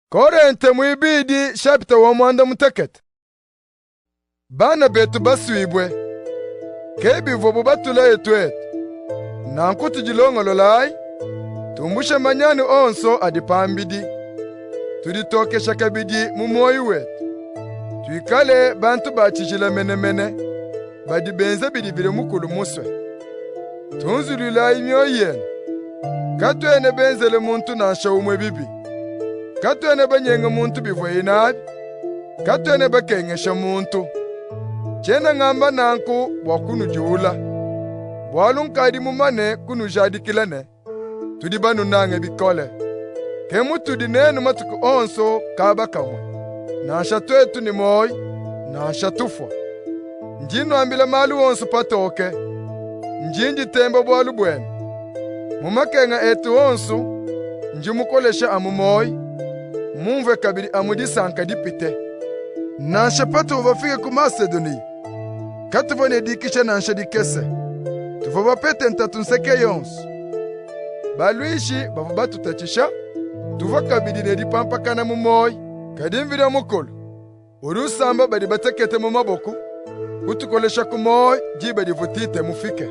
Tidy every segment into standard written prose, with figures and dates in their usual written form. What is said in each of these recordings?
Korente mwibidi chapter wa mwanda mutekete. Bana betu baswibwe. Kebivo bubatula etwetu. Nankutu jilongololai. Tumbushe manyani onso adipambidi. Tuditokesha kabidi mumoyi wetu. Tuikale bantu bachijila menemene. Badibenze bidibire mukulu muswe. Tunzulula imyoyi yenu. Katwene benzele muntu nansha umwe bibi. Katwene banyenga muntu bivoye nabi. Katwene bakengesha muntu. Chena ngamba nanku wakunu jula. Bwalunkadi mumane kunu jadikilane. Tudi banu nange bikole. Kemu tudi nenu matuku onso kaba kamwe. Nasha twetu ni moi. Nasha tufwa. Njino ambila malu onso patoke. Njinji tembo bwalu bwenu. Mumakenga etu onso. Njimukolesha amumoi. Mumve kabiri amudisanka dipite. Nansha pato vafike ku Macedonia. Katuvone dikisha nansha dikese. Tuva pete ntatunseke yonsu. Baluishi bavu batutachisha. Tuva kabiri nedipampakana mumoi. Kadimvira mukolo. Urusamba badi batekete mu maboko. Kutukolesha ku moi jiba divutite mufike.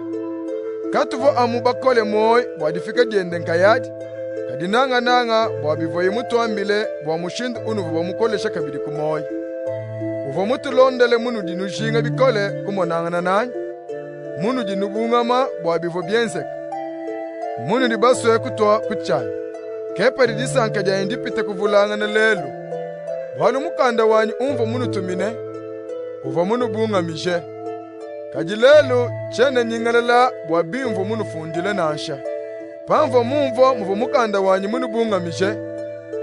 Katuvo amubakole moi wadifika diende nkayadi. Kadinanga nanga bwabivoye mutu ambile bwamushindu unuvu bwamukolesha kabiri ku moi. Uva mutu londele munu dinushinga bikole kumonanga na nanyi. Munu dinubungama bwabivo bienzeka. Munu dibaswe kutwa kuchanya. Kepa didisanka dia indipite kuvulanga na lelu. Bwalu mukanda wanyi umva munu tumine. Uva munu bunga mishe. Kajilelu chene nyingalela bwabimvu munu fundile nansha. Pamvo mumvo muvo mukanda wanyi munu bunga mishe.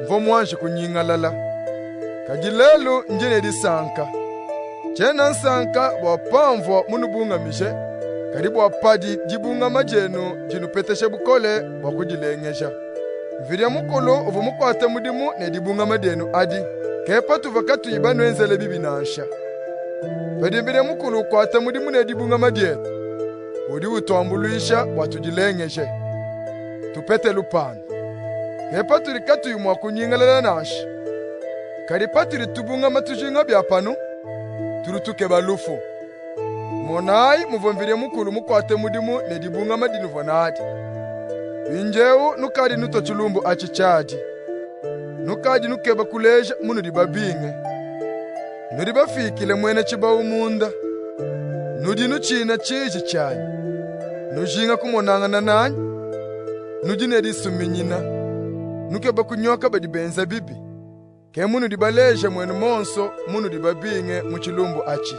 Mvo mwanshi kunyingalala. Kajilelu njene disanka. Chena nsanka bwapamvo munu bunga mishe. Karibu wapadi jibunga majenu jinu peteshe bukole wakujilengesha. Mviria mukolo uvu mukwate mudimu ne dibunga madenu adi. Kepa tuvakatu ibanu enzele bibi nansha. Pedimbire mukulu ukwate mudimu ne dibunga madietu. Udi utuambuluisha watujilengeshe. Tupete lupano. Kepa turikatu yumwa kunyingalela nansha. Karipa turitubunga matujinga byapanu. Turutuke balufu. Monai muvomvire mukulu mukwate mudimu ne dibunga madinu vonadi. Injeu nukadi nutochulumbu achichadi. Nukadi nukeba kuleja munu dibabinge. Nudibafikile mwene chiba umunda. Nudi nuchina chiji chanyi. Nujinga kumonanga na nanyi. Nudi nedisuminyina. Nukeba kunyoka badibenza bibi. Ke munu dibaleja mwene monso munu dibabinge muchilumbu achi.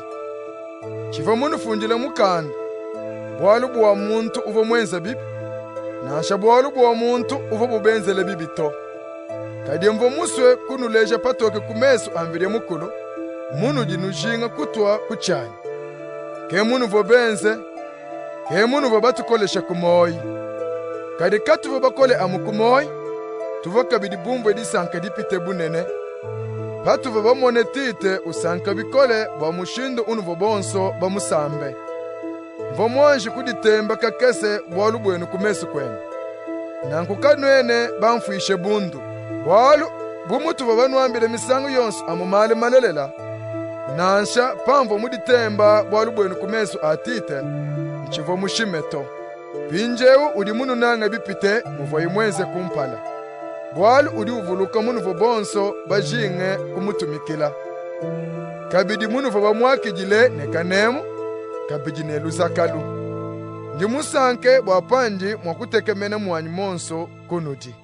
Chiva munu funjila mukanda. Bwalu bwa muntu uvo mwenza bibi. Nasha bwalu bwa muntu uvo bubenzele bibi to. Kadi mvo muswe kunuleja patoke kumesu amvire mukulu. Munu dinujinga kutwa kuchanya. Ke munu vobenze. Ke munu vobatukolesha kumoi. Kadi katu vobakole amukumoi. Tuva kabidi bumbu edisanka dipite bunene. Patu vobamonetite usanka bikole bwamushindu unuvo bonso bamusambe. Mvomwanji kuditemba kakese bwalu bwenu kumesu kwenu. Nankukanwene bamfuishe bundu. Bwalu bumutu vabanuambile misangu yonsu amumale malelela. Nansha pamvo muditemba bwalu bwenu kumesu atite. Nchivo mushimeto. Pinjeu udi munu nanga bipite muvoyi mwenze kumpala. Bwalu udi uvuluka munu vobonso bajinge kumutumikila. Kabidi munu vobamwakijile nekanemu. Kabidi neluzakalu. Ndi musanke bwapanji mwakutekemene mwanyi monso kunudi.